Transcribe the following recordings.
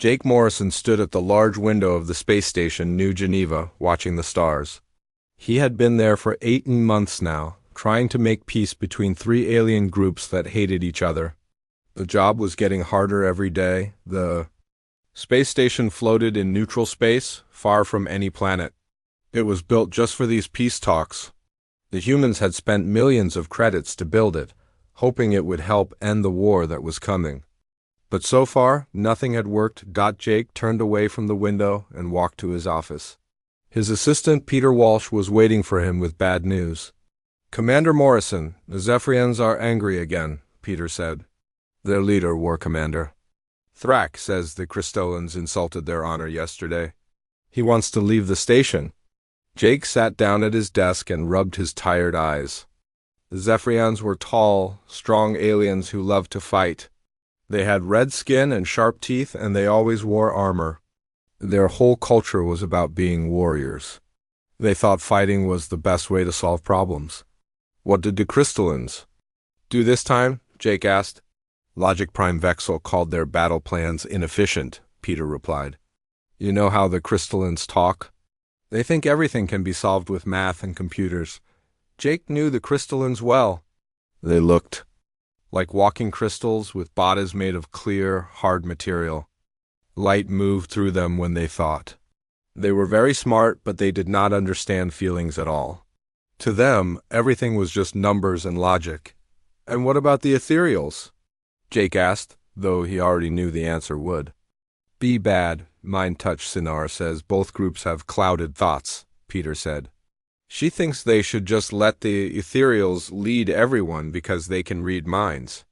Jake Morrison stood at the large window of the space station New Geneva, watching the stars. He had been there for 18 months now, trying to make peace between three alien groups that hated each other. The job was getting harder every day. The space station floated in neutral space, far from any planet. It was built just for these peace talks. The humans had spent millions of credits to build it, hoping it would help end the war that was coming. But so far, nothing had worked. Jake turned away from the window and walked to his office. His assistant, Peter Walsh, was waiting for him with bad news. "Commander Morrison, the Zephyrians are angry again," Peter said. "Their leader, War Commander. Thrak says the Crystallans insulted their honor yesterday. He wants to leave the station." Jake sat down at his desk and rubbed his tired eyes. The Zephyrians were tall, strong aliens who loved to fight. They had red skin and sharp teeth, and they always wore armor. Their whole culture was about being warriors. They thought fighting was the best way to solve problems. "What did the Crystallans do this time?" Jake asked. "Logic Prime Vexel called their battle plans inefficient," Peter replied. "You know how the Crystallans talk? They think everything can be solved with math and computers." Jake knew the Crystallans well. They looked like walking crystals with bodies made of clear, hard material. Light moved through them when they thought. They were very smart, but they did not understand feelings at all. To them, everything was just numbers and logic. "And what about the ethereals?" Jake asked, though he already knew the answer would. "Be bad, Mind Touch Sinar says both groups have clouded thoughts," Peter said. "She thinks they should just let the ethereals lead everyone because they can read minds."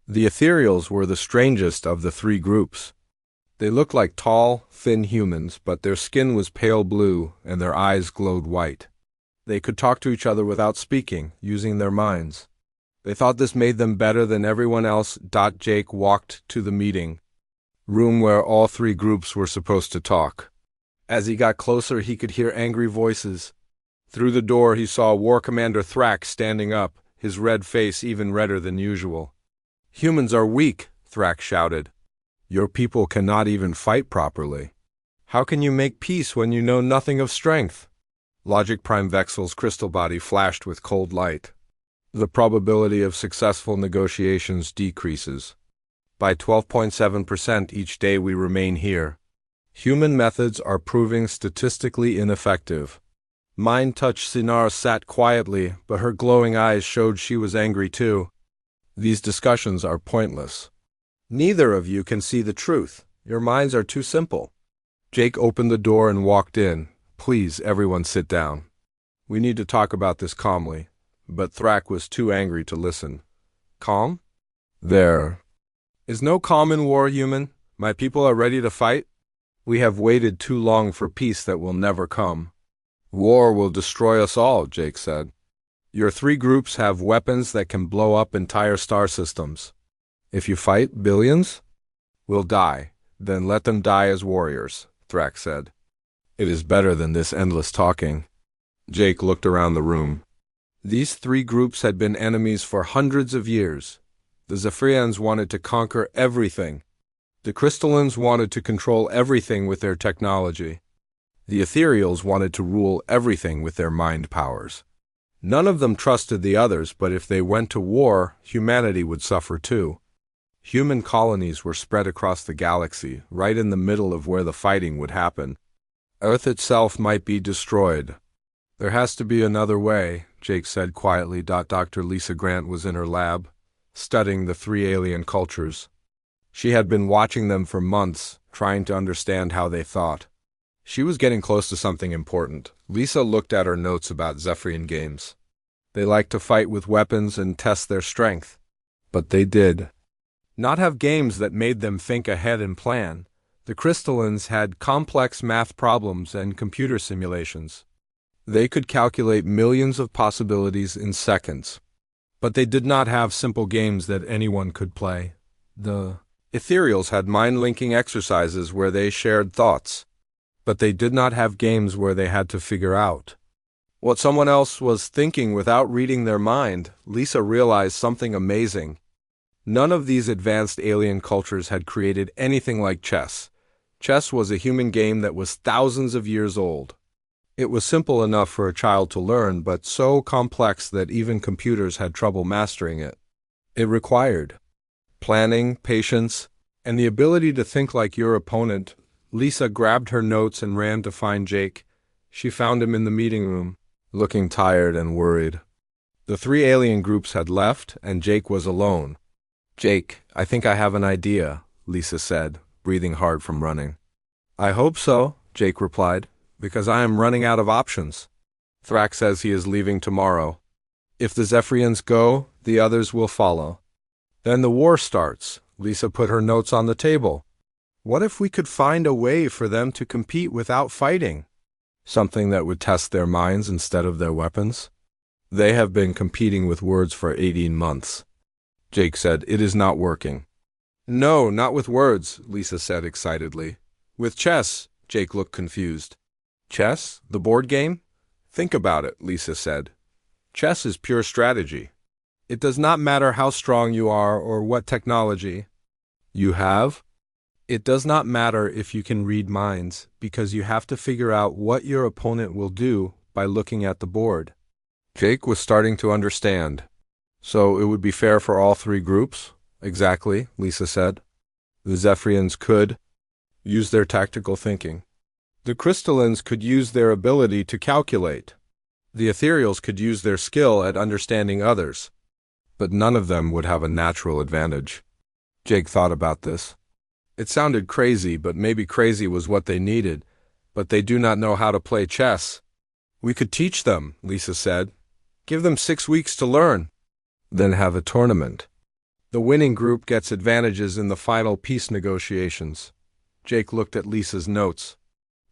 The ethereals were the strangest of the three groups. They looked like tall, thin humans, but their skin was pale blue and their eyes glowed white. They could talk to each other without speaking, using their minds. They thought this made them better than everyone else. Jake walked to the meeting room where all three groups were supposed to talk. As he got closer, he could hear angry voices. Through the door, he saw War Commander Thrak standing up, his red face even redder than usual. "Humans are weak," Thrak shouted. "Your people cannot even fight properly. How can you make peace when you know nothing of strength?" Logic Prime Vexel's crystal body flashed with cold light. "The probability of successful negotiations decreases. By 12.7% each day we remain here. Human methods are proving statistically ineffective." Mind Touch Sinar sat quietly, but her glowing eyes showed she was angry too. "These discussions are pointless. Neither of you can see the truth. Your minds are too simple." Jake opened the door and walked in. "Please, everyone sit down. We need to talk about this calmly." But Thrak was too angry to listen. "Calm? There is no calm in war, human. My people are ready to fight. We have waited too long for peace that will never come. War will destroy us all," Jake said. "Your three groups have weapons that can blow up entire star systems. If you fight, billions will die. Then let them die as warriors," Thrak said. "It is better than this endless talking." Jake looked around the room. These three groups had been enemies for hundreds of years. The Zephyrians wanted to conquer everything. The Crystallans wanted to control everything with their technology. The ethereals wanted to rule everything with their mind powers. None of them trusted the others, but if they went to war, humanity would suffer too. Human colonies were spread across the galaxy, right in the middle of where the fighting would happen. Earth itself might be destroyed. "There has to be another way," Jake said quietly. Dr. Lisa Grant was in her lab, studying the three alien cultures. She had been watching them for months, trying to understand how they thought. She was getting close to something important. Lisa looked at her notes about Zephyrian games. They liked to fight with weapons and test their strength. But they did not have games that made them think ahead and plan. The Crystallans had complex math problems and computer simulations. They could calculate millions of possibilities in seconds. But they did not have simple games that anyone could play. The ethereals had mind-linking exercises where they shared thoughts. But they did not have games where they had to figure out what someone else was thinking without reading their mind. Lisa realized something amazing. None of these advanced alien cultures had created anything like chess. Chess was a human game that was thousands of years old. It was simple enough for a child to learn, but so complex that even computers had trouble mastering it. It required planning, patience, and the ability to think like your opponent. Lisa grabbed her notes and ran to find Jake. She found him in the meeting room, looking tired and worried. The three alien groups had left, and Jake was alone. "Jake, I think I have an idea," Lisa said, breathing hard from running. "I hope so," Jake replied, "because I am running out of options. Thrak says he is leaving tomorrow. If the Zephyrians go, the others will follow. Then the war starts." Lisa put her notes on the table. "What if we could find a way for them to compete without fighting? Something that would test their minds instead of their weapons? They have been competing with words for 18 months. Jake said, "It is not working." "No, not with words," Lisa said excitedly. "With chess." Jake looked confused. "Chess? The board game?" "Think about it," Lisa said. "Chess is pure strategy. It does not matter how strong you are or what technology you have. It does not matter if you can read minds, because you have to figure out what your opponent will do by looking at the board." Jake was starting to understand. "So it would be fair for all three groups?" "Exactly," Lisa said. "The Zephyrians could use their tactical thinking. The crystallines could use their ability to calculate. The ethereals could use their skill at understanding others. But none of them would have a natural advantage." Jake thought about this. It sounded crazy, but maybe crazy was what they needed. But they do not know how to play chess. "We could teach them," Lisa said. "Give them 6 weeks to learn. Then have a tournament. The winning group gets advantages in the final peace negotiations." Jake looked at Lisa's notes.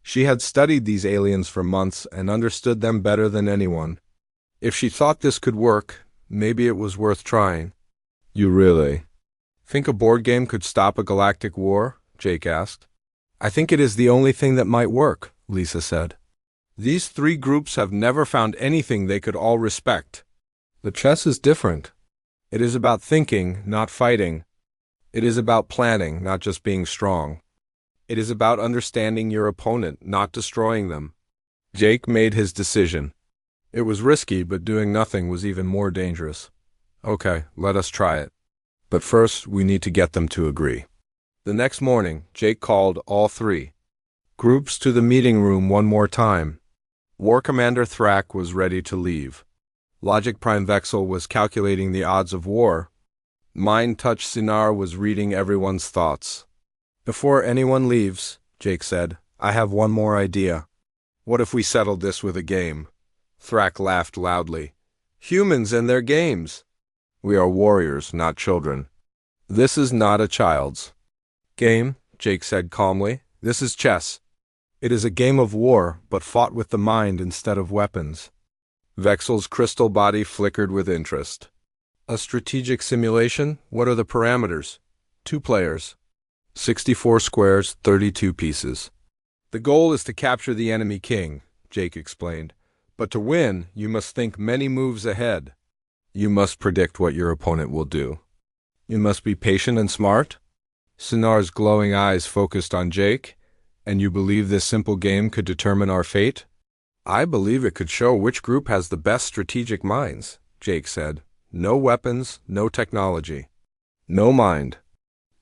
She had studied these aliens for months and understood them better than anyone. If she thought this could work, maybe it was worth trying. "You really think a board game could stop a galactic war?" Jake asked. "I think it is the only thing that might work," Lisa said. "These three groups have never found anything they could all respect. The chess is different. It is about thinking, not fighting. It is about planning, not just being strong. It is about understanding your opponent, not destroying them." Jake made his decision. It was risky, but doing nothing was even more dangerous. "Okay, let us try it. But first, we need to get them to agree." The next morning, Jake called all three groups to the meeting room one more time. War Commander Thrak was ready to leave. Logic Prime Vexel was calculating the odds of war. Mind Touch Sinar was reading everyone's thoughts. "Before anyone leaves," Jake said, "I have one more idea. What if we settled this with a game?" Thrak laughed loudly. "Humans and their games. We are warriors, not children. This is not a child's game," Jake said calmly. "This is chess. It is a game of war, but fought with the mind instead of weapons." Vexel's crystal body flickered with interest. "A strategic simulation? What are the parameters?" "2 players. 64 squares, 32 pieces. The goal is to capture the enemy king," Jake explained. "But to win, you must think many moves ahead. You must predict what your opponent will do. You must be patient and smart." Sinar's glowing eyes focused on Jake. "And you believe this simple game could determine our fate?" "I believe it could show which group has the best strategic minds," Jake said. "No weapons, no technology. No mind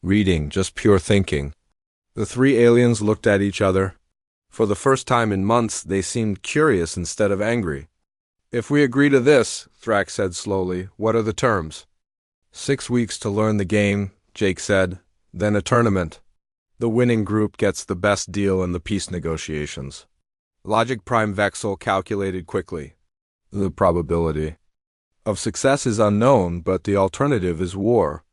reading, just pure thinking." The three aliens looked at each other. For the first time in months, they seemed curious instead of angry. "If we agree to this," Thrak said slowly, "what are the terms?" 6 weeks to learn the game, Jake said. "Then a tournament. The winning group gets the best deal in the peace negotiations." Logic Prime Vexel calculated quickly. "The probability of success is unknown, but the alternative is war.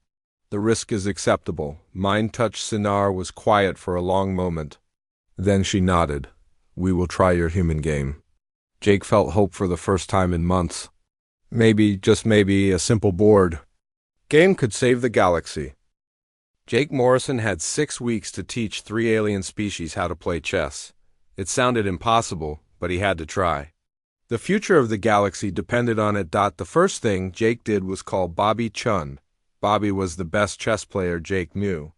The risk is acceptable." Mind Touch Sinar was quiet for a long moment. Then she nodded. "We will try your human game." Jake felt hope for the first time in months. Maybe, just maybe, a simple board game could save the galaxy. Jake Morrison had 6 weeks to teach 3 alien species how to play chess. It sounded impossible, but he had to try. The future of the galaxy depended on it. The first thing Jake did was call Bobby Chun. Bobby was the best chess player Jake knew.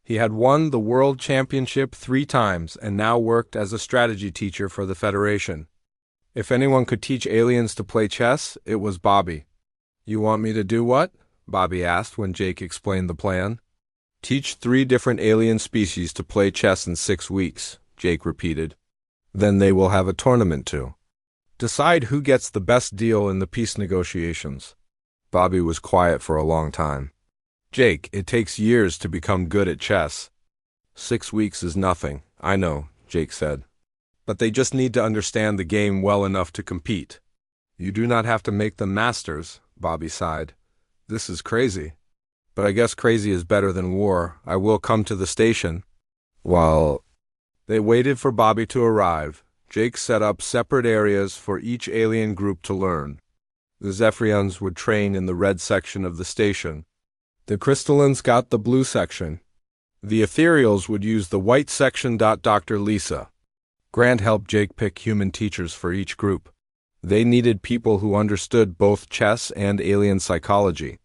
He had won the World Championship 3 times and now worked as a strategy teacher for the Federation. If anyone could teach aliens to play chess, it was Bobby. "You want me to do what?" Bobby asked when Jake explained the plan. "Teach 3 different alien species to play chess in 6 weeks, Jake repeated. "Then they will have a tournament too. Decide who gets the best deal in the peace negotiations." Bobby was quiet for a long time. "Jake, it takes years to become good at chess." 6 weeks is nothing, I know, Jake said. "But they just need to understand the game well enough to compete." "You do not have to make them masters," Bobby sighed. "This is crazy. But I guess crazy is better than war. I will come to the station." While they waited for Bobby to arrive, Jake set up separate areas for each alien group to learn. The Zephyrians would train in the red section of the station. The crystallines got the blue section. The ethereals would use the white section. Dr. Lisa Grant helped Jake pick human teachers for each group. They needed people who understood both chess and alien psychology.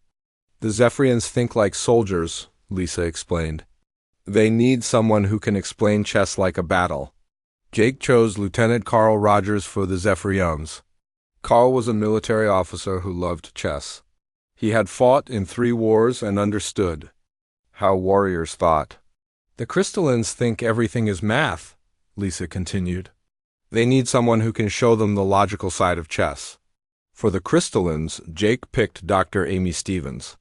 "The Zephyrians think like soldiers," Lisa explained. "They need someone who can explain chess like a battle." Jake chose Lieutenant Carl Rogers for the Zephyrians. Carl was a military officer who loved chess. He had fought in 3 wars and understood how warriors thought. "The crystallines think everything is math," Lisa continued. "They need someone who can show them the logical side of chess." For the crystallines, Jake picked Dr. Amy Stevens.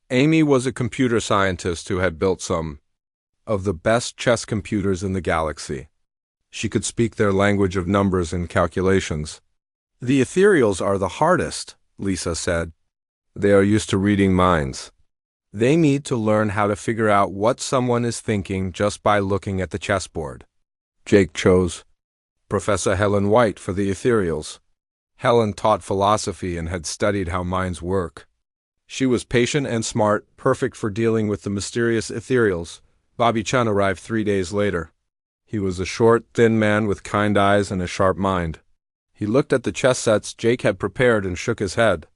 Amy was a computer scientist who had built some of the best chess computers in the galaxy. She could speak their language of numbers and calculations. "The ethereals are the hardest," Lisa said. "They are used to reading minds. They need to learn how to figure out what someone is thinking just by looking at the chessboard." Jake chose Professor Helen White for the ethereals. Helen taught philosophy and had studied how minds work. She was patient and smart, perfect for dealing with the mysterious ethereals. Bobby Chun arrived 3 days later. He was a short, thin man with kind eyes and a sharp mind. He looked at the chess sets Jake had prepared and shook his head.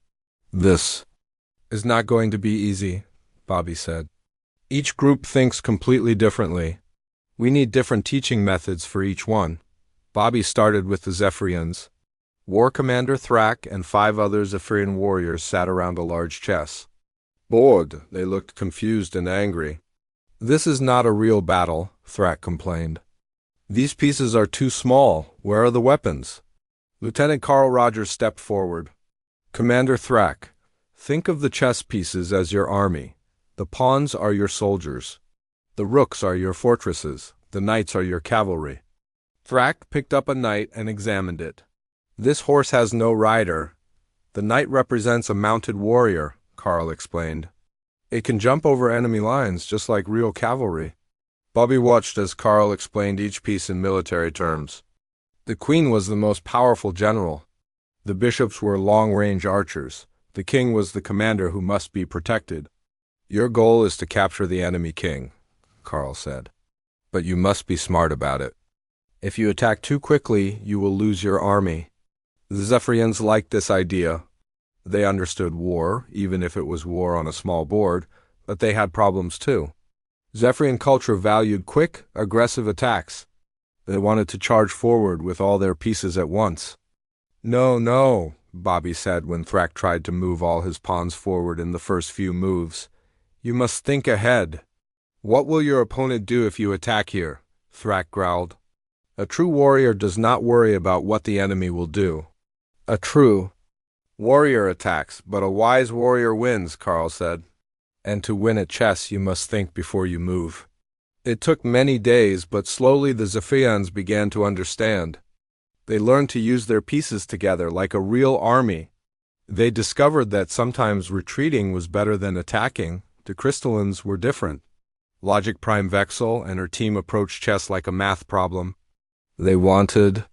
"This is not going to be easy," Bobby said. "Each group thinks completely differently. We need different teaching methods for each one." Bobby started with the Zephyrians. War Commander Thrak and 5 other Zephyrian warriors sat around a large chess board. They looked confused and angry. "This is not a real battle," Thrak complained. "These pieces are too small. Where are the weapons?" Lieutenant Carl Rogers stepped forward. "Commander Thrak, think of the chess pieces as your army. The pawns are your soldiers. The rooks are your fortresses. The knights are your cavalry." Thrak picked up a knight and examined it. "This horse has no rider. The knight represents a mounted warrior," Carl explained. "It can jump over enemy lines just like real cavalry." Bobby watched as Carl explained each piece in military terms. The queen was the most powerful general. The bishops were long-range archers. The king was the commander who must be protected. "Your goal is to capture the enemy king," Carl said. "But you must be smart about it. If you attack too quickly, you will lose your army." The Zephyrians liked this idea. They understood war, even if it was war on a small board, but they had problems too. Zephyrian culture valued quick, aggressive attacks. They wanted to charge forward with all their pieces at once. "No, no," Bobby said when Thrak tried to move all his pawns forward in the first few moves. "You must think ahead." "What will your opponent do if you attack here?" Thrak growled. "A true warrior does not worry about what the enemy will do." "A true warrior attacks, but a wise warrior wins," Carl said. "And to win at chess, you must think before you move." It took many days, but slowly the Zephyrians began to understand. They learned to use their pieces together like a real army. They discovered that sometimes retreating was better than attacking. The crystallines were different. Logic Prime Vexel and her team approached chess like a math problem. They wanted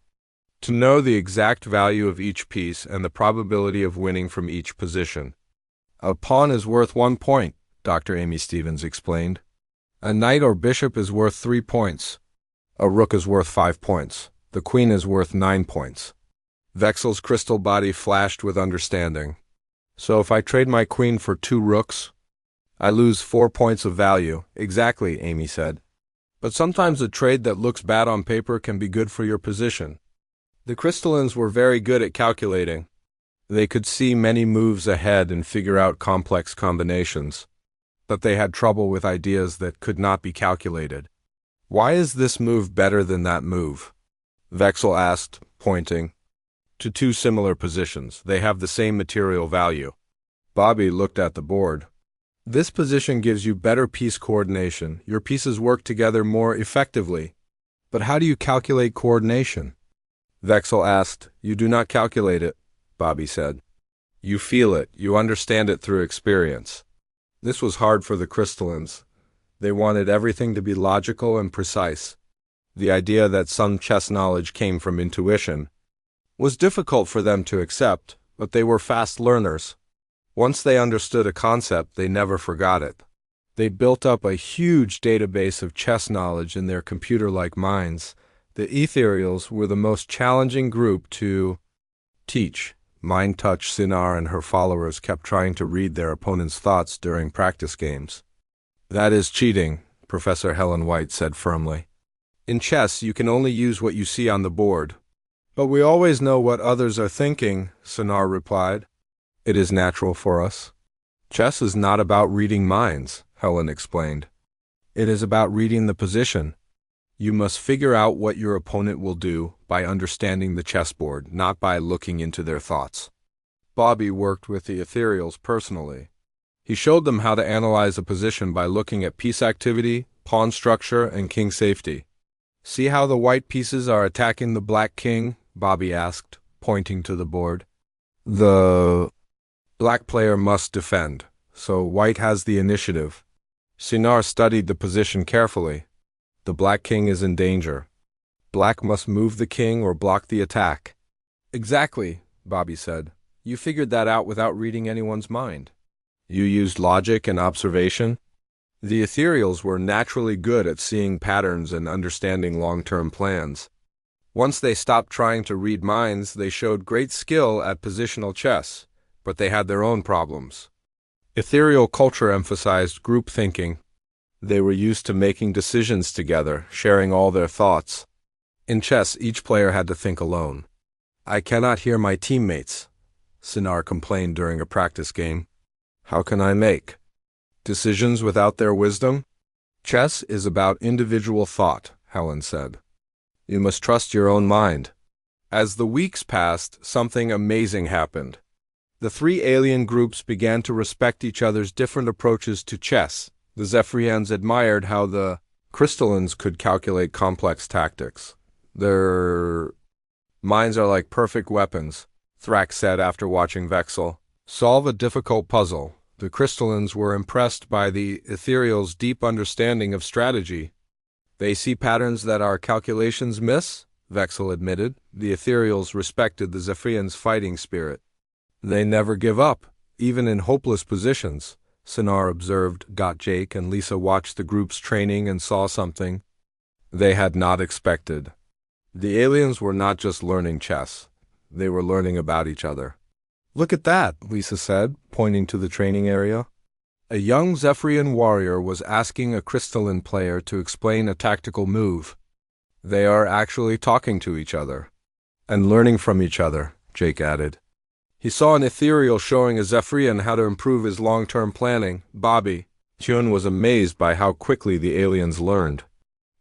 to know the exact value of each piece and the probability of winning from each position. "A pawn is worth 1 point, Dr. Amy Stevens explained. "A knight or bishop is worth 3 points. A rook is worth 5 points. The queen is worth 9 points. Vexel's crystal body flashed with understanding. "So if I trade my queen for 2 rooks, I lose 4 points of value. Exactly, Amy said. But sometimes a trade that looks bad on paper can be good for your position. The crystallines were very good at calculating. They could see many moves ahead and figure out complex combinations. But they had trouble with ideas that could not be calculated. Why is this move better than that move? Vexel asked, pointing to two similar positions. They have the same material value. Bobby looked at the board. This position gives you better piece coordination. Your pieces work together more effectively. But how do you calculate coordination? Vexel asked. You do not calculate it, Bobby said. You feel it. You understand it through experience. This was hard for the crystallines. They wanted everything to be logical and precise. The idea that some chess knowledge came from intuition was difficult for them to accept, but they were fast learners. Once they understood a concept, they never forgot it. They built up a huge database of chess knowledge in their computer-like minds. The Ethereals were the most challenging group to teach. Mind Touch Sinar and her followers kept trying to read their opponent's thoughts during practice games. That is cheating, Professor Helen White said firmly. In chess, you can only use what you see on the board. But we always know what others are thinking, Sinar replied. It is natural for us. Chess is not about reading minds, Helen explained. It is about reading the position. You must figure out what your opponent will do by understanding the chessboard, not by looking into their thoughts. Bobby worked with the Ethereals personally. He showed them how to analyze a position by looking at piece activity, pawn structure, and king safety. See how the white pieces are attacking the black king? Bobby asked, pointing to the board. The black player must defend, so white has the initiative. Sinar studied the position carefully. The black king is in danger. Black must move the king or block the attack. Exactly, Bobby said. You figured that out without reading anyone's mind. You used logic and observation? The Ethereals were naturally good at seeing patterns and understanding long-term plans. Once they stopped trying to read minds, they showed great skill at positional chess, but they had their own problems. Ethereal culture emphasized group thinking. They were used to making decisions together, sharing all their thoughts. In chess, each player had to think alone. I cannot hear my teammates, Sinar complained during a practice game. How can I make decisions without their wisdom? Chess is about individual thought, Helen said. You must trust your own mind. As the weeks passed, something amazing happened. The three alien groups began to respect each other's different approaches to chess. The Zephyrians admired how the crystallines could calculate complex tactics. Their minds are like perfect weapons, Thrax said after watching Vexel solve a difficult puzzle. The crystallines were impressed by the Ethereals' deep understanding of strategy. They see patterns that our calculations miss, Vexel admitted. The Ethereals respected the Zephyrians' fighting spirit. They never give up, even in hopeless positions, Sinar observed. Jake and Lisa watched the group's training and saw something they had not expected. The aliens were not just learning chess. They were learning about each other. Look at that, Lisa said, pointing to the training area. A young Zephyrian warrior was asking a crystalline player to explain a tactical move. They are actually talking to each other. And learning from each other, Jake added. He saw an ethereal showing a Zephyrian how to improve his long-term planning. Bobby Chun was amazed by how quickly the aliens learned.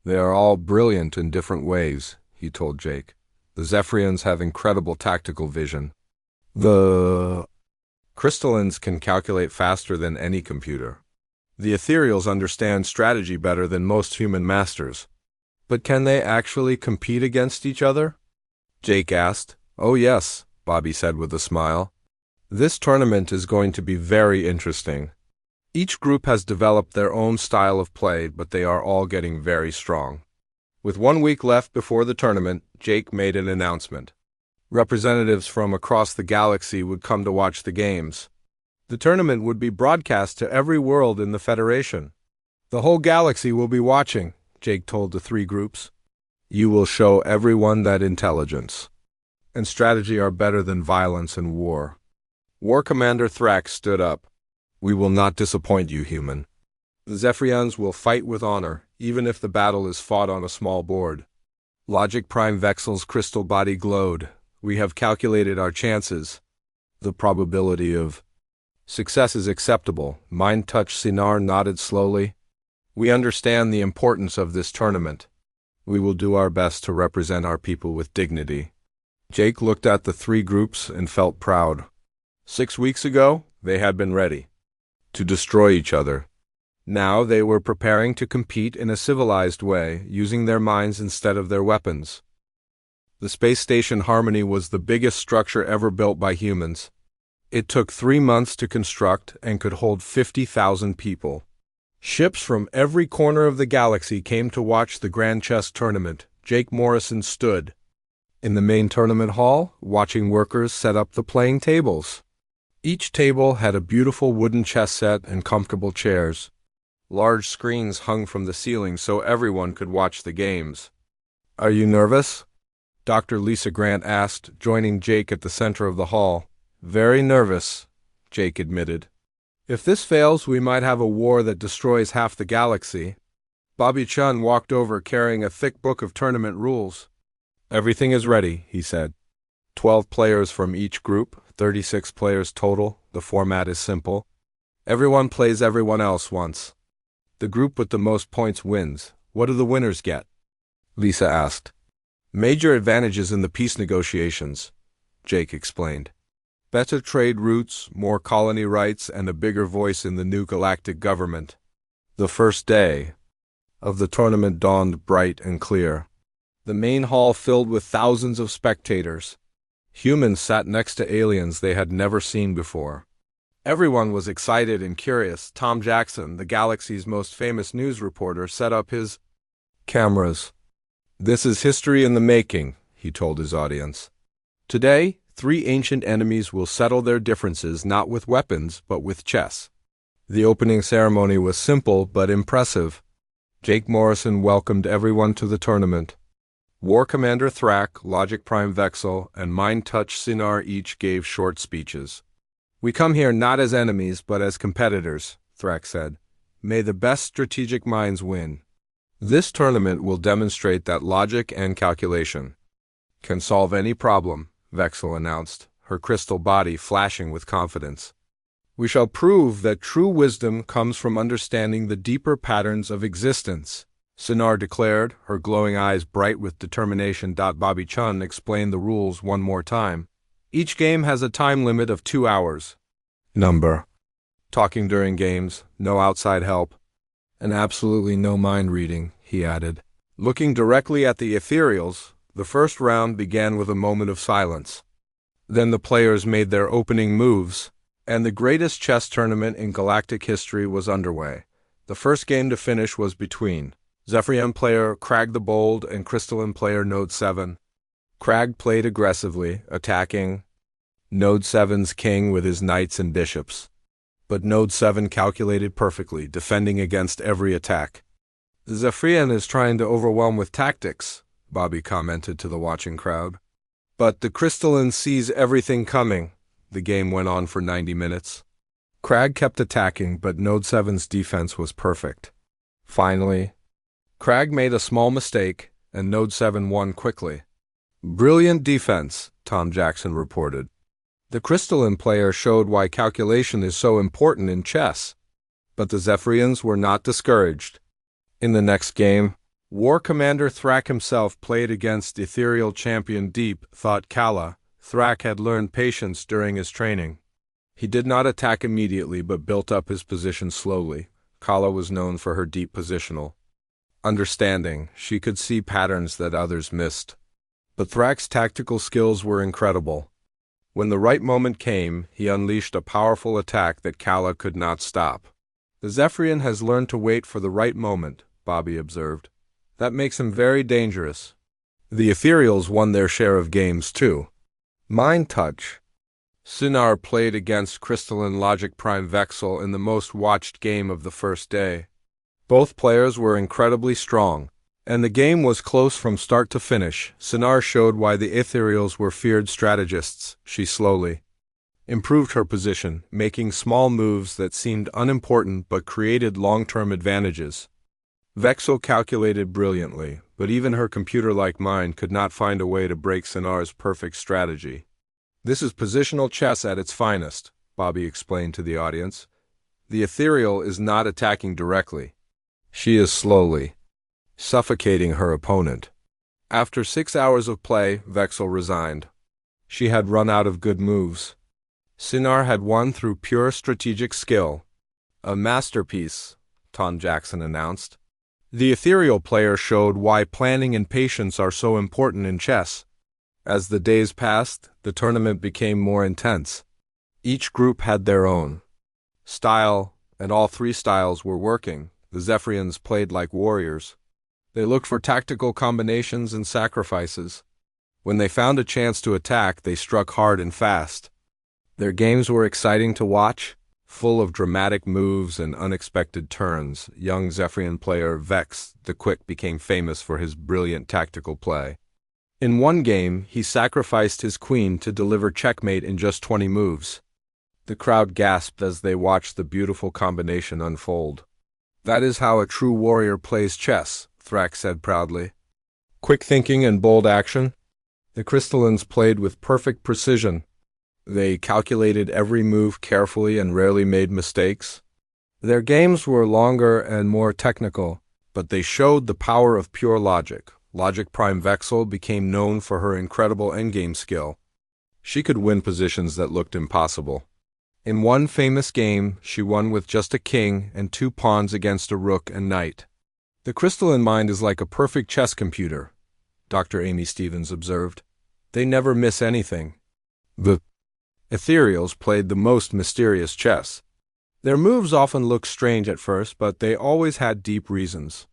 They are all brilliant in different ways, he told Jake. The Zephyrians have incredible tactical vision. The crystallines can calculate faster than any computer. The Ethereals understand strategy better than most human masters. But can they actually compete against each other? Jake asked. Oh yes, Bobby said with a smile. This tournament is going to be very interesting. Each group has developed their own style of play, but they are all getting very strong. With 1 week left before the tournament, Jake made an announcement. Representatives from across the galaxy would come to watch the games. The tournament would be broadcast to every world in the Federation. The whole galaxy will be watching, Jake told the three groups. You will show everyone that intelligence and strategy are better than violence and war. War Commander Thrax stood up. We will not disappoint you, human. The Zephyrians will fight with honor, even if the battle is fought on a small board. Logic Prime Vexel's crystal body glowed. We have calculated our chances. The probability of success is acceptable. Mind Touch Sinar nodded slowly. We understand the importance of this tournament. We will do our best to represent our people with dignity. Jake looked at the three groups and felt proud. 6 weeks ago, they had been ready to destroy each other. Now they were preparing to compete in a civilized way, using their minds instead of their weapons. The space station Harmony was the biggest structure ever built by humans. It took 3 months to construct and could hold 50,000 people. Ships from every corner of the galaxy came to watch the Grand Chess Tournament. Jake Morrison stood in the main tournament hall, watching workers set up the playing tables. Each table had a beautiful wooden chess set and comfortable chairs. Large screens hung from the ceiling so everyone could watch the games. "Are you nervous?" Dr. Lisa Grant asked, joining Jake at the center of the hall. "Very nervous," Jake admitted. "If this fails, we might have a war that destroys half the galaxy." Bobby Chun walked over carrying a thick book of tournament rules. "Everything is ready," he said. 12 players from each group, 36 players total. The format is simple. Everyone plays everyone else once. The group with the most points wins. What do the winners get? Lisa asked. Major advantages in the peace negotiations, Jake explained. Better trade routes, more colony rights, and a bigger voice in the new galactic government. The first day of the tournament dawned bright and clear. The main hall filled with thousands of spectators. Humans sat next to aliens they had never seen before. Everyone was excited and curious. Tom Jackson, the galaxy's most famous news reporter, set up his cameras. "This is history in the making," he told his audience. "Today, 3 ancient enemies will settle their differences not with weapons, but with chess." The opening ceremony was simple but impressive. Jake Morrison welcomed everyone to the tournament. War Commander Thrak, Logic Prime Vexel, and Mind Touch Sinar each gave short speeches. "We come here not as enemies, but as competitors," Thrak said. "May the best strategic minds win. This tournament will demonstrate that logic and calculation can solve any problem," Vexel announced, her crystal body flashing with confidence. "We shall prove that true wisdom comes from understanding the deeper patterns of existence," Sinar declared, her glowing eyes bright with determination. Bobby Chun explained the rules one more time. "Each game has a time limit of 2 hours. Number. Talking during games, no outside help, and absolutely no mind reading," he added. Looking directly at the ethereals, the first round began with a moment of silence. Then the players made their opening moves, and the greatest chess tournament in galactic history was underway. The first game to finish was between Zephyrian player Crag the Bold and Crystalline player Node 7. Crag played aggressively, attacking Node 7's king with his knights and bishops. But Node 7 calculated perfectly, defending against every attack. "The Zephyrian is trying to overwhelm with tactics," Bobby commented to the watching crowd. "But the Crystalline sees everything coming." The game went on for 90 minutes. Crag kept attacking, but Node 7's defense was perfect. Finally, Crag made a small mistake, and Node 7 won quickly. "Brilliant defense," Tom Jackson reported. "The Crystalline player showed why calculation is so important in chess." But the Zephyrians were not discouraged. In the next game, War Commander Thrak himself played against ethereal champion Deep Thought Kala. Thrak had learned patience during his training. He did not attack immediately but built up his position slowly. Kala was known for her deep positional understanding. She could see patterns that others missed. But Thrak's tactical skills were incredible. When the right moment came, he unleashed a powerful attack that Kala could not stop. "The Zephyrian has learned to wait for the right moment," Bobby observed. "That makes him very dangerous." The ethereals won their share of games, too. Mind Touch Sinar played against Crystalline Logic Prime Vexel in the most watched game of the first day. Both players were incredibly strong, and the game was close from start to finish. Sinar showed why the ethereals were feared strategists, she slowly improved her position, making small moves that seemed unimportant but created long-term advantages. Vexel calculated brilliantly, but even her computer-like mind could not find a way to break Sinar's perfect strategy. "This is positional chess at its finest," Bobby explained to the audience. "The ethereal is not attacking directly. She is slowly suffocating her opponent." After 6 hours of play, Vexel resigned. She had run out of good moves. Sinar had won through pure strategic skill. "A masterpiece," Tom Jackson announced. The ethereal player showed why planning and patience are so important in chess. As the days passed, the tournament became more intense. Each group had their own style, and all three styles were working. The Zephyrians played like warriors. They looked for tactical combinations and sacrifices. When they found a chance to attack, they struck hard and fast. Their games were exciting to watch, full of dramatic moves and unexpected turns. Young Zephyrian player Vex the Quick became famous for his brilliant tactical play. In one game, he sacrificed his queen to deliver checkmate in just 20 moves. The crowd gasped as they watched the beautiful combination unfold. "That is how a true warrior plays chess," Thrax said proudly. "Quick thinking and bold action." The Crystallines played with perfect precision. They calculated every move carefully and rarely made mistakes. Their games were longer and more technical, but they showed the power of pure logic. Logic Prime Vexel became known for her incredible endgame skill. She could win positions that looked impossible. In one famous game, she won with just a king and 2 pawns against a rook and knight. "The crystalline mind is like a perfect chess computer," Dr. Amy Stevens observed. "They never miss anything." The ethereals played the most mysterious chess. Their moves often looked strange at first, but they always had deep reasons.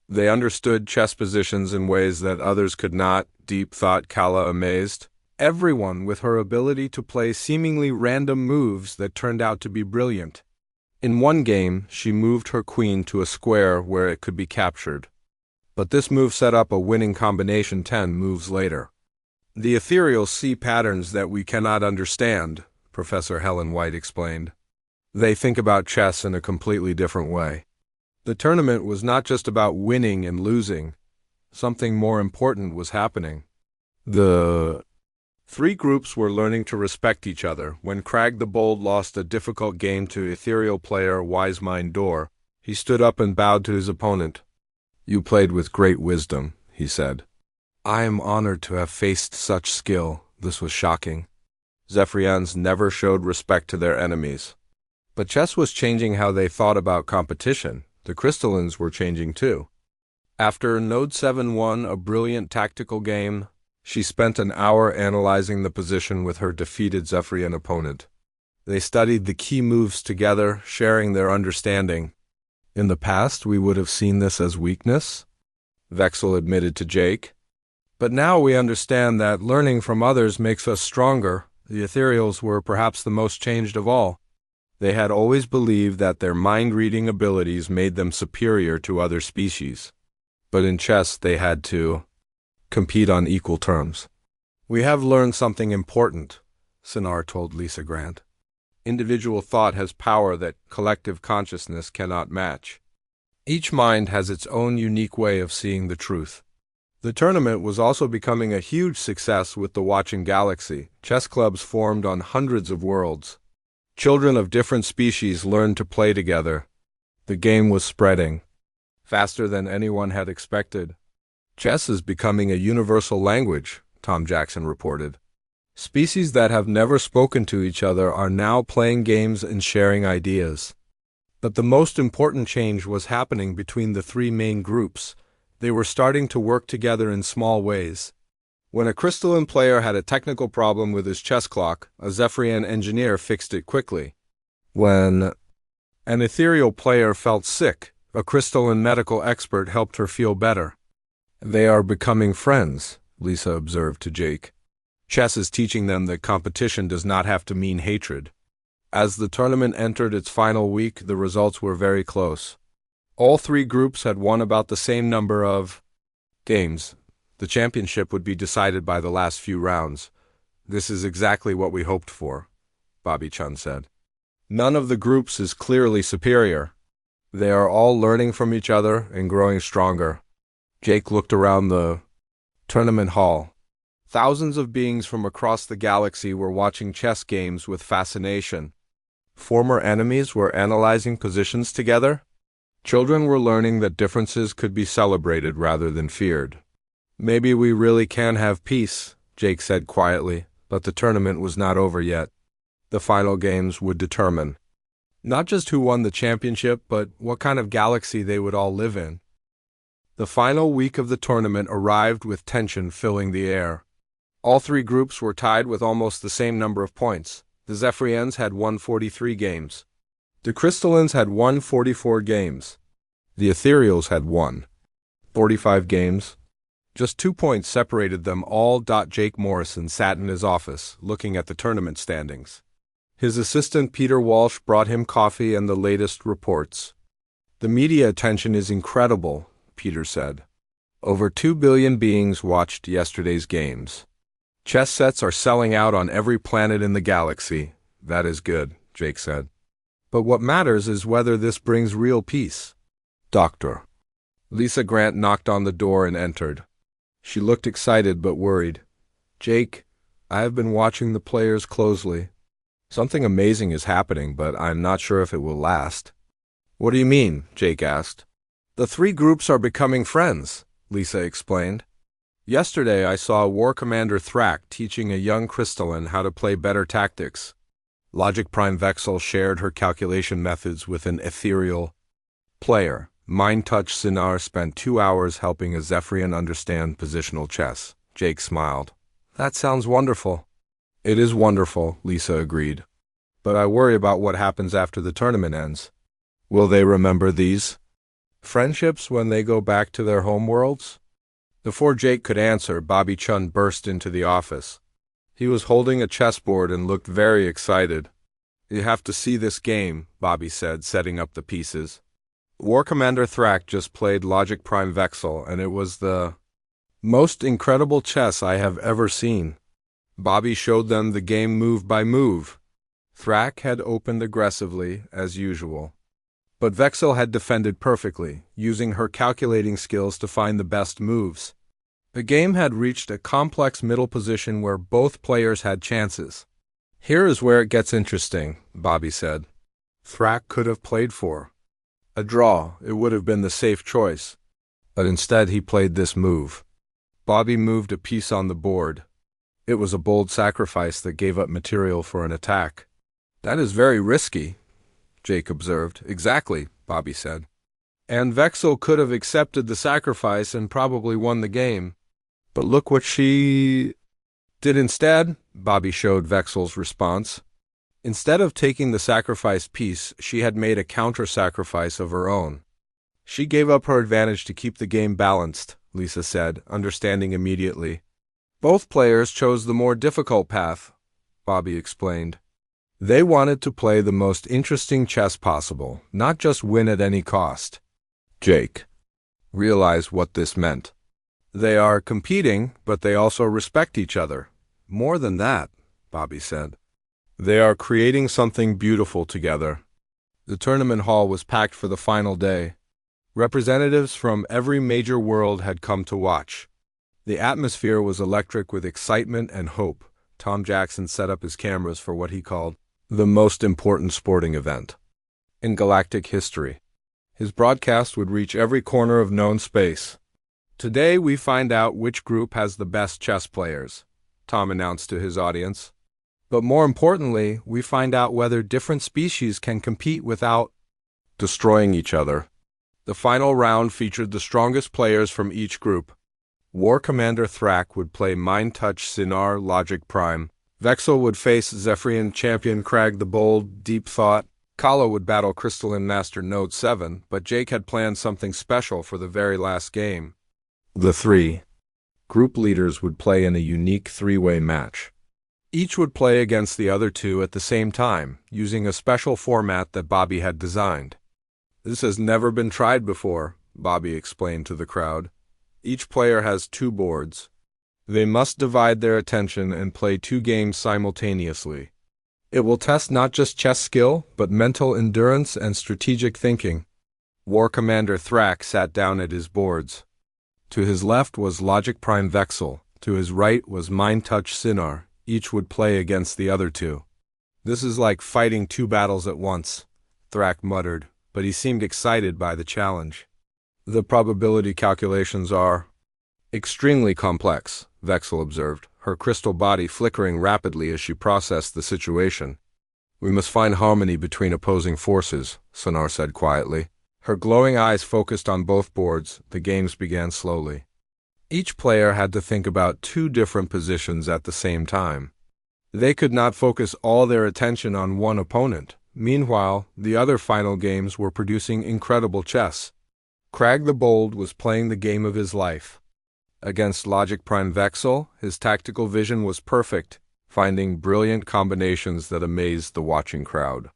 They understood chess positions in ways that others could not, Deep thought Kala amazed. Everyone with her ability to play seemingly random moves that turned out to be brilliant. In one game, she moved her queen to a square where it could be captured. But this move set up a winning combination 10 moves later. "The ethereals see patterns that we cannot understand," Professor Helen White explained. "They think about chess in a completely different way." The tournament was not just about winning and losing. Something more important was happening. The three groups were learning to respect each other. When Crag the Bold lost a difficult game to ethereal player Wisemind Door, he stood up and bowed to his opponent. "You played with great wisdom," he said. "I am honored to have faced such skill." This was shocking. Zephyrians never showed respect to their enemies. But chess was changing how they thought about competition. The Crystallines were changing too. After Node 7 won a brilliant tactical game, she spent an hour analyzing the position with her defeated Zephyrian opponent. They studied the key moves together, sharing their understanding. "In the past, we would have seen this as weakness," Vexel admitted to Jake. "But now we understand that learning from others makes us stronger." The ethereals were perhaps the most changed of all. They had always believed that their mind-reading abilities made them superior to other species. But in chess, they had to compete on equal terms. "We have learned something important," Sinar told Lisa Grant. "Individual thought has power that collective consciousness cannot match. Each mind has its own unique way of seeing the truth." The tournament was also becoming a huge success with the watching galaxy. Chess clubs formed on hundreds of worlds. Children of different species learned to play together. The game was spreading faster than anyone had expected. "Chess is becoming a universal language," Tom Jackson reported. "Species that have never spoken to each other are now playing games and sharing ideas." But the most important change was happening between the three main groups. They were starting to work together in small ways. When a crystalline player had a technical problem with his chess clock, a Zephyrian engineer fixed it quickly. When an ethereal player felt sick, a crystalline medical expert helped her feel better. "They are becoming friends," Lisa observed to Jake. "Chess is teaching them that competition does not have to mean hatred." As the tournament entered its final week, the results were very close. All three groups had won about the same number of games. The championship would be decided by the last few rounds. "This is exactly what we hoped for," Bobby Chun said. None of the groups is clearly superior. They are all learning from each other and growing stronger. Jake looked around the tournament hall. Thousands of beings from across the galaxy were watching chess games with fascination. Former enemies were analyzing positions together. Children were learning that differences could be celebrated rather than feared. Maybe we really can have peace, Jake said quietly, but the tournament was not over yet. The final games would determine not just who won the championship, but what kind of galaxy they would all live in. The final week of the tournament arrived with tension filling the air. All three groups were tied with almost the same number of points. The Zephyrians had won 43 games. The Crystallins had won 44 games. The Ethereals had won 45 games. Just 2 points separated them all. Jake Morrison sat in his office, looking at the tournament standings. His assistant Peter Walsh brought him coffee and the latest reports. The media attention is incredible, Peter said. Over 2 billion beings watched yesterday's games. Chess sets are selling out on every planet in the galaxy. That is good, Jake said. But what matters is whether this brings real peace. Doctor. Lisa Grant knocked on the door and entered. She looked excited but worried. Jake, I have been watching the players closely. Something amazing is happening, but I'm not sure if it will last. What do you mean? Jake asked. The three groups are becoming friends, Lisa explained. Yesterday I saw War Commander Thrak teaching a young crystalline how to play better tactics. Logic Prime Vexel shared her calculation methods with an ethereal player. Mind Touch Sinar spent 2 hours helping a Zephyrian understand positional chess. Jake smiled. That sounds wonderful. It is wonderful, Lisa agreed. But I worry about what happens after the tournament ends. Will they remember these friendships when they go back to their homeworlds? Before Jake could answer, Bobby Chun burst into the office. He was holding a chessboard and looked very excited. You have to see this game, Bobby said, setting up the pieces. War Commander Thrak just played Logic Prime Vexel, and it was the most incredible chess I have ever seen. Bobby showed them the game move by move. Thrak had opened aggressively, as usual. But Vexel had defended perfectly, using her calculating skills to find the best moves. The game had reached a complex middle position where both players had chances. Here is where it gets interesting, Bobby said. Thrak could have played for a draw. It would have been the safe choice. But instead he played this move. Bobby moved a piece on the board. It was a bold sacrifice that gave up material for an attack. That is very risky, Jake observed. Exactly, Bobby said. And Vexel could have accepted the sacrifice and probably won the game. But look what she did instead, Bobby showed Vexel's response. Instead of taking the sacrifice piece, she had made a counter-sacrifice of her own. She gave up her advantage to keep the game balanced, Lisa said, understanding immediately. Both players chose the more difficult path, Bobby explained. They wanted to play the most interesting chess possible, not just win at any cost. Jake realized what this meant. They are competing, but they also respect each other. More than that, Bobby said. They are creating something beautiful together. The tournament hall was packed for the final day. Representatives from every major world had come to watch. The atmosphere was electric with excitement and hope. Tom Jackson set up his cameras for what he called the most important sporting event in galactic history. His broadcast would reach every corner of known space. Today we find out which group has the best chess players, Tom announced to his audience. But more importantly, we find out whether different species can compete without destroying each other. The final round featured the strongest players from each group. War Commander Thrak would play Mind Touch Sinar Logic Prime. Vexel would face Zephyrian champion Crag the Bold Deep Thought. Kala would battle Crystalline Master Node 7, but Jake had planned something special for the very last game. The three group leaders would play in a unique three-way match. Each would play against the other two at the same time, using a special format that Bobby had designed. This has never been tried before, Bobby explained to the crowd. Each player has 2 boards. They must divide their attention and play 2 games simultaneously. It will test not just chess skill, but mental endurance and strategic thinking. War Commander Thrak sat down at his boards. To his left was Logic Prime Vexel, to his right was Mind Touch Sinar. Each would play against the other two. "This is like fighting two battles at once," Thrak muttered, but he seemed excited by the challenge. "The probability calculations are extremely complex," Vexel observed, her crystal body flickering rapidly as she processed the situation. "We must find harmony between opposing forces," Sinar said quietly. Her glowing eyes focused on both boards. The games began slowly. Each player had to think about two different positions at the same time. They could not focus all their attention on one opponent. Meanwhile, the other final games were producing incredible chess. Crag the Bold was playing the game of his life. Against Logic Prime Vexel, his tactical vision was perfect, finding brilliant combinations that amazed the watching crowd.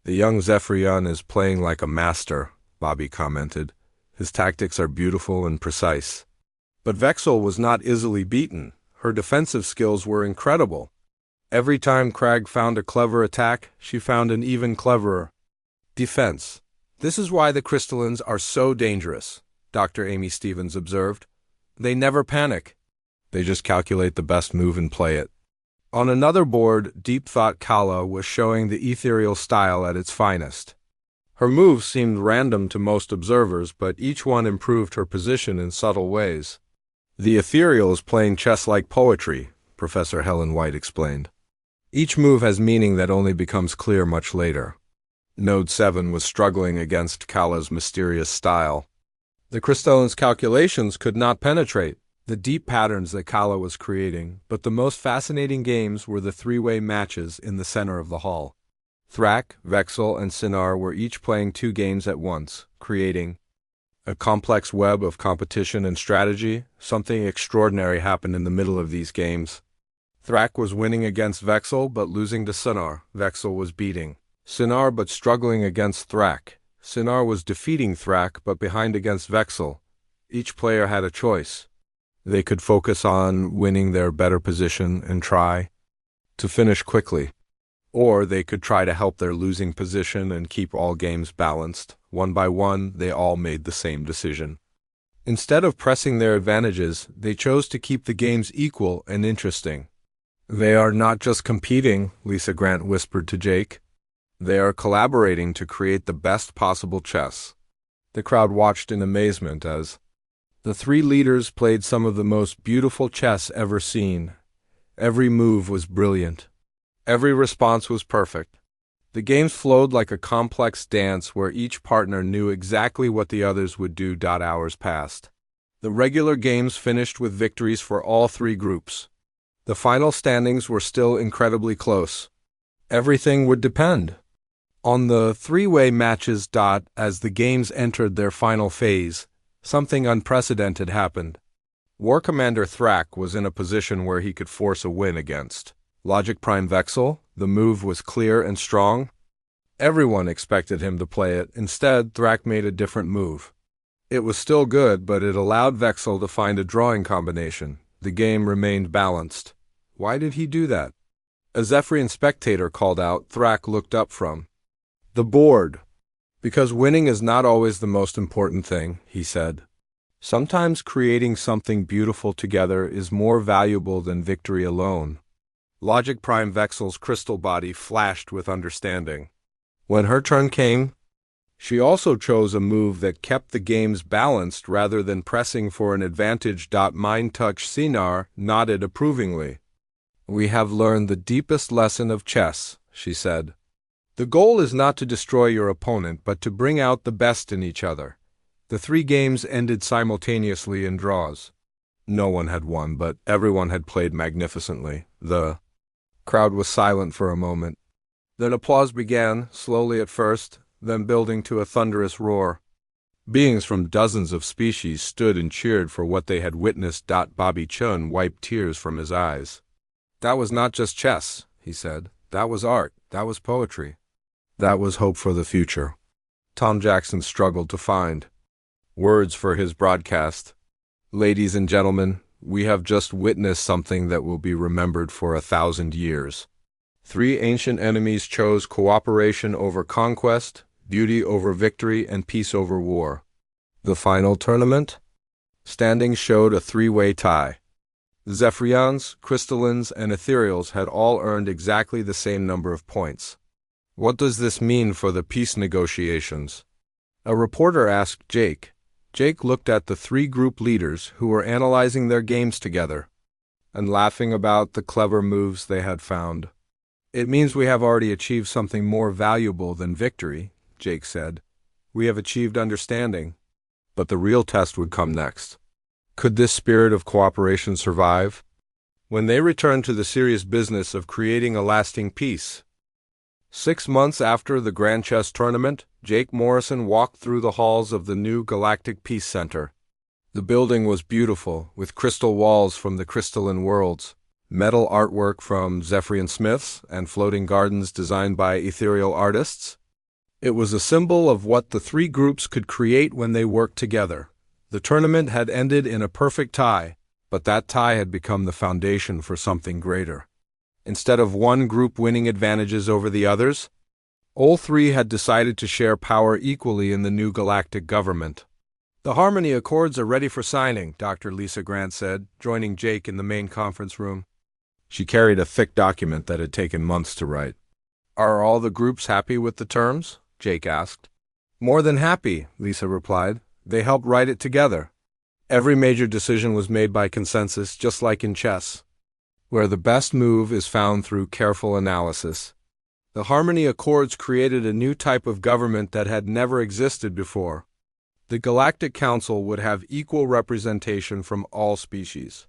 "The young Zephyrion is playing like a master," Bobby commented. "His tactics are beautiful and precise." But Vexel was not easily beaten. Her defensive skills were incredible. Every time Crag found a clever attack, she found an even cleverer defense. "This is why the crystallines are so dangerous," Dr. Amy Stevens observed. "They never panic. They just calculate the best move and play it." On another board, Deep Thought Kala was showing the ethereal style at its finest. Her moves seemed random to most observers, but each one improved her position in subtle ways. "The ethereal is playing chess like poetry," Professor Helen White explained. "Each move has meaning that only becomes clear much later." Node 7 was struggling against Kala's mysterious style. The crystalline's calculations could not penetrate the deep patterns that Kala was creating, but the most fascinating games were the three-way matches in the center of the hall. Thrak, Vexel, and Sinar were each playing two games at once, creating a complex web of competition and strategy. Something extraordinary happened in the middle of these games. Thrak was winning against Vexel, but losing to Sinar. Vexel was beating Sinar, but struggling against Thrak. Sinar was defeating Thrak, but behind against Vexel. Each player had a choice. They could focus on winning their better position and try to finish quickly. Or they could try to help their losing position and keep all games balanced. One by one, they all made the same decision. Instead of pressing their advantages, they chose to keep the games equal and interesting. "They are not just competing," Lisa Grant whispered to Jake. "They are collaborating to create the best possible chess." The crowd watched in amazement as the three leaders played some of the most beautiful chess ever seen. Every move was brilliant. Every response was perfect. The games flowed like a complex dance where each partner knew exactly what the others would do. Hours passed. The regular games finished with victories for all three groups. The final standings were still incredibly close. Everything would depend on the three-way matches. As the games entered their final phase, something unprecedented happened. War Commander Thrak was in a position where he could force a win against Logic Prime Vexel. The move was clear and strong. Everyone expected him to play it. Instead, Thrak made a different move. It was still good, but it allowed Vexel to find a drawing combination. The game remained balanced. Why did he do that? A Zephyrian spectator called out. Thrak looked up from the board. "Because winning is not always the most important thing," he said. "Sometimes creating something beautiful together is more valuable than victory alone." Logic Prime Vexel's crystal body flashed with understanding. When her turn came, she also chose a move that kept the games balanced rather than pressing for an advantage. Mind Touch Sinar nodded approvingly. "We have learned the deepest lesson of chess," she said. "The goal is not to destroy your opponent, but to bring out the best in each other." The three games ended simultaneously in draws. No one had won, but everyone had played magnificently. The crowd was silent for a moment. Then applause began, slowly at first, then building to a thunderous roar. Beings from dozens of species stood and cheered for what they had witnessed. Bobby Chun wiped tears from his eyes. "That was not just chess," he said. "That was art. That was poetry. That was hope for the future." Tom Jackson struggled to find words for his broadcast. "Ladies and gentlemen, we have just witnessed something that will be remembered for 1,000 years." Three ancient enemies chose cooperation over conquest, beauty over victory, and peace over war. The final tournament? Standings showed a three-way tie. Zephyrians, crystallines, and ethereals had all earned exactly the same number of points. What does this mean for the peace negotiations? A reporter asked Jake. Jake looked at the three group leaders who were analyzing their games together and laughing about the clever moves they had found. It means we have already achieved something more valuable than victory, Jake said. We have achieved understanding. But the real test would come next. Could this spirit of cooperation survive? When they returned to the serious business of creating a lasting peace. 6 months after the Grand Chess Tournament, Jake Morrison walked through the halls of the new Galactic Peace Center. The building was beautiful, with crystal walls from the crystalline worlds, metal artwork from Zephyrian smiths, and floating gardens designed by ethereal artists. It was a symbol of what the three groups could create when they worked together. The tournament had ended in a perfect tie, but that tie had become the foundation for something greater. Instead of one group winning advantages over the others, all three had decided to share power equally in the new galactic government. The Harmony Accords are ready for signing, Dr. Lisa Grant said, joining Jake in the main conference room. She carried a thick document that had taken months to write. Are all the groups happy with the terms? Jake asked. More than happy, Lisa replied. They helped write it together. Every major decision was made by consensus, just like in chess, where the best move is found through careful analysis. The Harmony Accords created a new type of government that had never existed before. The Galactic Council would have equal representation from all species.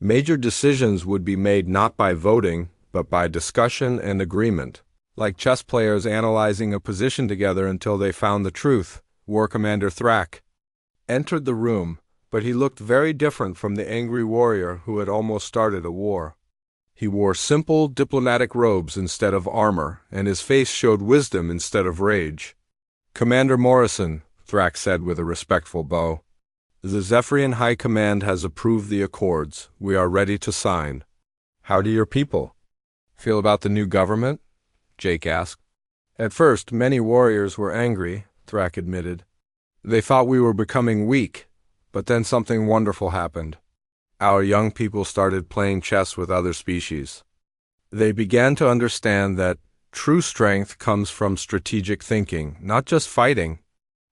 Major decisions would be made not by voting, but by discussion and agreement. Like chess players analyzing a position together until they found the truth, War Commander Thrak entered the room, but he looked very different from the angry warrior who had almost started a war. He wore simple diplomatic robes instead of armor, and his face showed wisdom instead of rage. Commander Morrison, Thrak said with a respectful bow, the Zephyrian High Command has approved the accords. We are ready to sign. How do your people feel about the new government? Jake asked. At first, many warriors were angry, Thrak admitted. They thought we were becoming weak, but then something wonderful happened. Our young people started playing chess with other species. They began to understand that true strength comes from strategic thinking, not just fighting.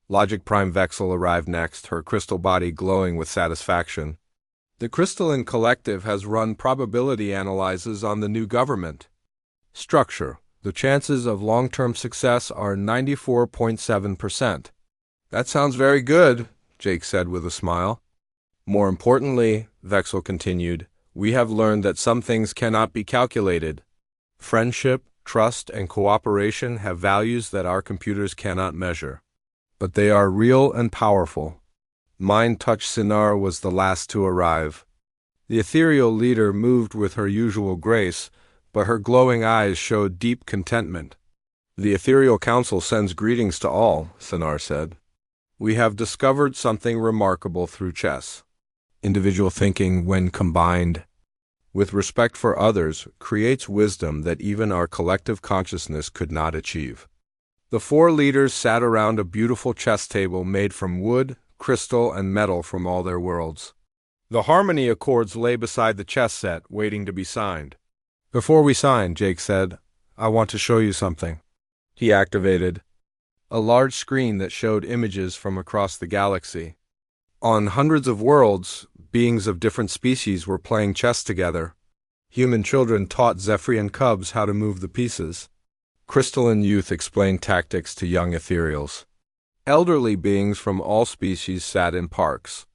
Logic Prime Vexel arrived next, her crystal body glowing with satisfaction. The Crystalline Collective has run probability analyses on the new government. Structure. The chances of long-term success are 94.7%. That sounds very good, Jake said with a smile. More importantly, Vexel continued, we have learned that some things cannot be calculated. Friendship, trust, and cooperation have values that our computers cannot measure. But they are real and powerful. Mind Touch Sinar was the last to arrive. The ethereal leader moved with her usual grace, but her glowing eyes showed deep contentment. The Ethereal Council sends greetings to all, Sinar said. We have discovered something remarkable through chess. Individual thinking, when combined with respect for others, creates wisdom that even our collective consciousness could not achieve. The four leaders sat around a beautiful chess table made from wood, crystal, and metal from all their worlds. The Harmony Accords lay beside the chess set, waiting to be signed. Before we sign, Jake said, I want to show you something. He activated a large screen that showed images from across the galaxy. On hundreds of worlds, beings of different species were playing chess together. Human children taught Zephyrian cubs how to move the pieces. Crystalline youth explained tactics to young ethereals. Elderly beings from all species sat in parks,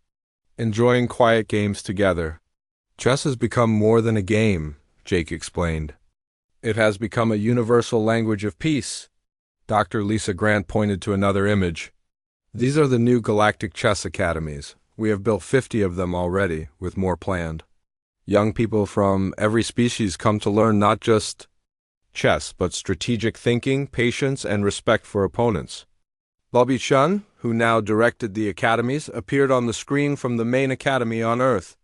enjoying quiet games together. Chess has become more than a game, Jake explained. It has become a universal language of peace. Dr. Lisa Grant pointed to another image. These are the new Galactic Chess Academies. We have built 50 of them already, with more planned. Young people from every species come to learn not just chess, but strategic thinking, patience, and respect for opponents. Bobby Chun, who now directed the academies, appeared on the screen from the main academy on Earth.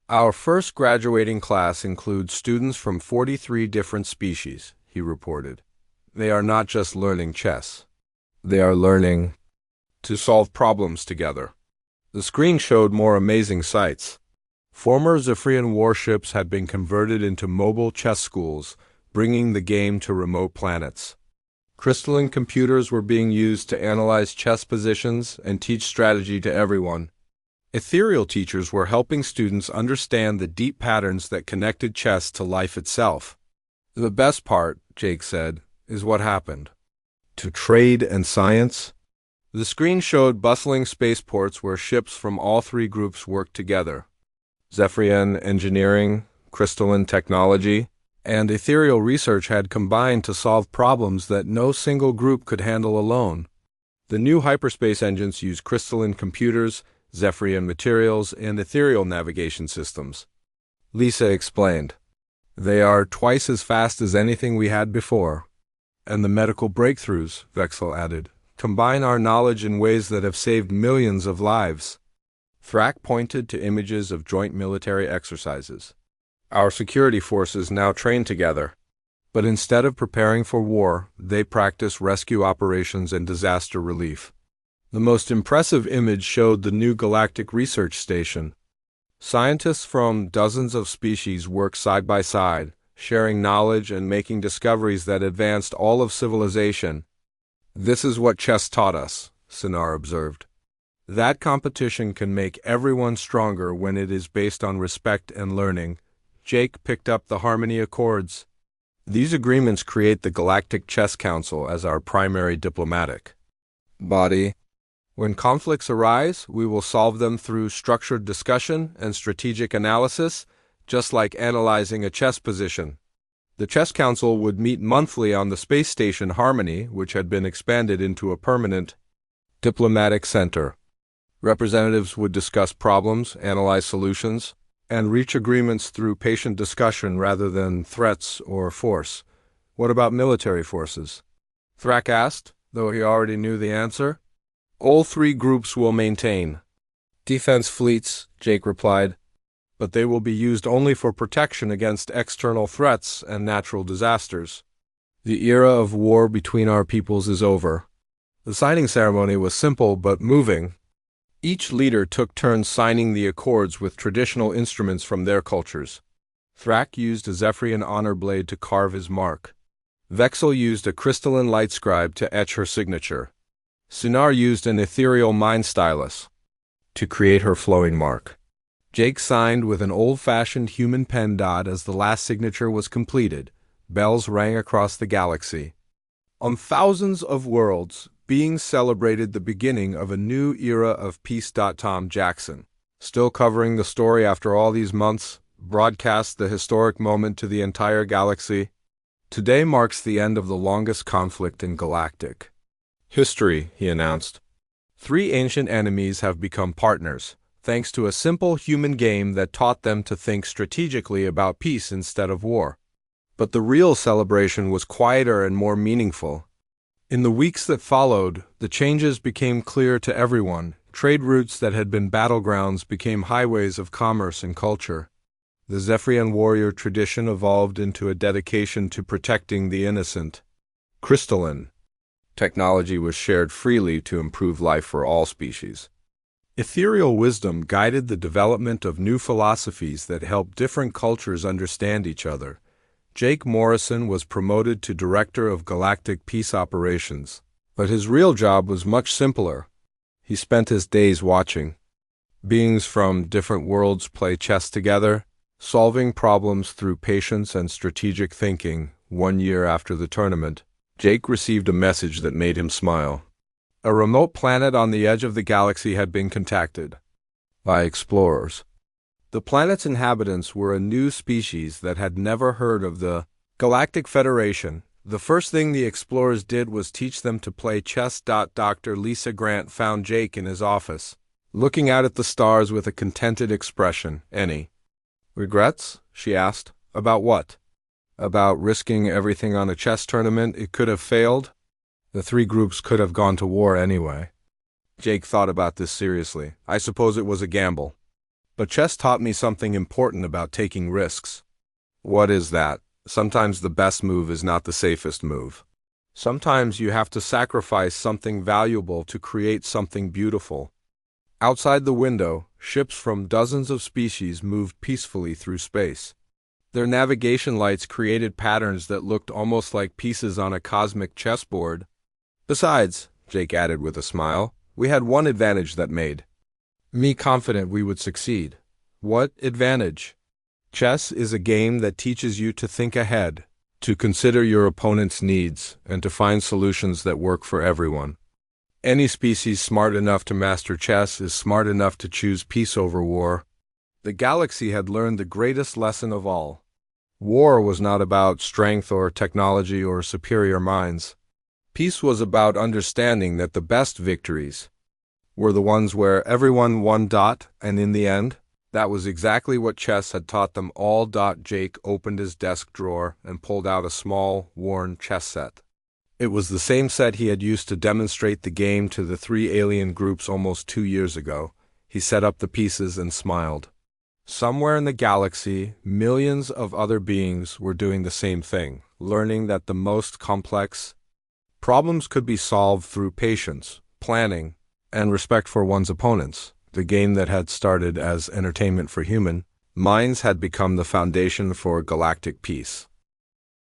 Our first graduating class includes students from 43 different species. he reported. They are not just learning chess. They are learning to solve problems together. The screen showed more amazing sights. Former Zephyrian warships had been converted into mobile chess schools, bringing the game to remote planets. Crystalline computers were being used to analyze chess positions and teach strategy to everyone. Ethereal teachers were helping students understand the deep patterns that connected chess to life itself. The best part, Jake said, is what happened. To trade and science? The screen showed bustling spaceports where ships from all three groups worked together. Zephyrian engineering, crystalline technology, and ethereal research had combined to solve problems that no single group could handle alone. The new hyperspace engines use crystalline computers, Zephyrian materials, and ethereal navigation systems. Lisa explained. They are twice as fast as anything we had before. And the medical breakthroughs, Vexel added, combine our knowledge in ways that have saved millions of lives. Thrak pointed to images of joint military exercises. Our security forces now train together. But instead of preparing for war, they practice rescue operations and disaster relief. The most impressive image showed the new Galactic Research Station. Scientists from dozens of species work side by side, sharing knowledge and making discoveries that advanced all of civilization. This is what chess taught us, Sinar observed. That competition can make everyone stronger when it is based on respect and learning. Jake picked up the harmony accords. These agreements create the Galactic Chess Council as our primary diplomatic body. When conflicts arise, we will solve them through structured discussion and strategic analysis, just like analyzing a chess position. The Chess Council would meet monthly on the space station Harmony, which had been expanded into a permanent diplomatic center. Representatives would discuss problems, analyze solutions, and reach agreements through patient discussion rather than threats or force. What about military forces? Thrak asked, though he already knew the answer. All three groups will maintain defense fleets, Jake replied, but they will be used only for protection against external threats and natural disasters. The era of war between our peoples is over. The signing ceremony was simple but moving. Each leader took turns signing the accords with traditional instruments from their cultures. Thrak used a Zephyrian honor blade to carve his mark. Vexel used a crystalline light scribe to etch her signature. Sinar used an ethereal mind stylus to create her flowing mark. Jake signed with an old-fashioned human pen dot as the last signature was completed. Bells rang across the galaxy. On thousands of worlds, beings celebrated the beginning of a new era of peace. Tom Jackson, still covering the story after all these months, broadcast the historic moment to the entire galaxy. Today marks the end of the longest conflict in galactic history, he announced. 3 ancient enemies have become partners, thanks to a simple human game that taught them to think strategically about peace instead of war. But the real celebration was quieter and more meaningful. In the weeks that followed, the changes became clear to everyone. Trade routes that had been battlegrounds became highways of commerce and culture. The Zephyrian warrior tradition evolved into a dedication to protecting the innocent. Crystalline technology was shared freely to improve life for all species. Ethereal wisdom guided the development of new philosophies that helped different cultures understand each other. Jake Morrison was promoted to Director of Galactic Peace Operations, but his real job was much simpler. He spent his days watching beings from different worlds play chess together, solving problems through patience and strategic thinking. 1 year after the tournament, Jake received a message that made him smile. A remote planet on the edge of the galaxy had been contacted by explorers. The planet's inhabitants were a new species that had never heard of the Galactic Federation. The first thing the explorers did was teach them to play chess. Dr. Lisa Grant found Jake in his office, looking out at the stars with a contented expression. Any regrets? She asked. About what? About risking everything on a chess tournament. It could have failed. The 3 groups could have gone to war anyway. Jake thought about this seriously. I suppose it was a gamble. But chess taught me something important about taking risks. What is that? Sometimes the best move is not the safest move. Sometimes you have to sacrifice something valuable to create something beautiful. Outside the window, ships from dozens of species moved peacefully through space. Their navigation lights created patterns that looked almost like pieces on a cosmic chessboard. Besides, Jake added with a smile, we had one advantage that made me confident we would succeed. What advantage? Chess is a game that teaches you to think ahead, to consider your opponent's needs, and to find solutions that work for everyone. Any species smart enough to master chess is smart enough to choose peace over war. The galaxy had learned the greatest lesson of all. War was not about strength or technology or superior minds. Peace was about understanding that the best victories were the ones where everyone won. And in the end, that was exactly what chess had taught them all. Jake opened his desk drawer and pulled out a small, worn chess set. It was the same set he had used to demonstrate the game to the 3 alien groups almost 2 years ago. He set up the pieces and smiled. Somewhere in the galaxy, millions of other beings were doing the same thing, learning that the most complex problems could be solved through patience, planning, and respect for one's opponents. The game that had started as entertainment for human minds had become the foundation for galactic peace.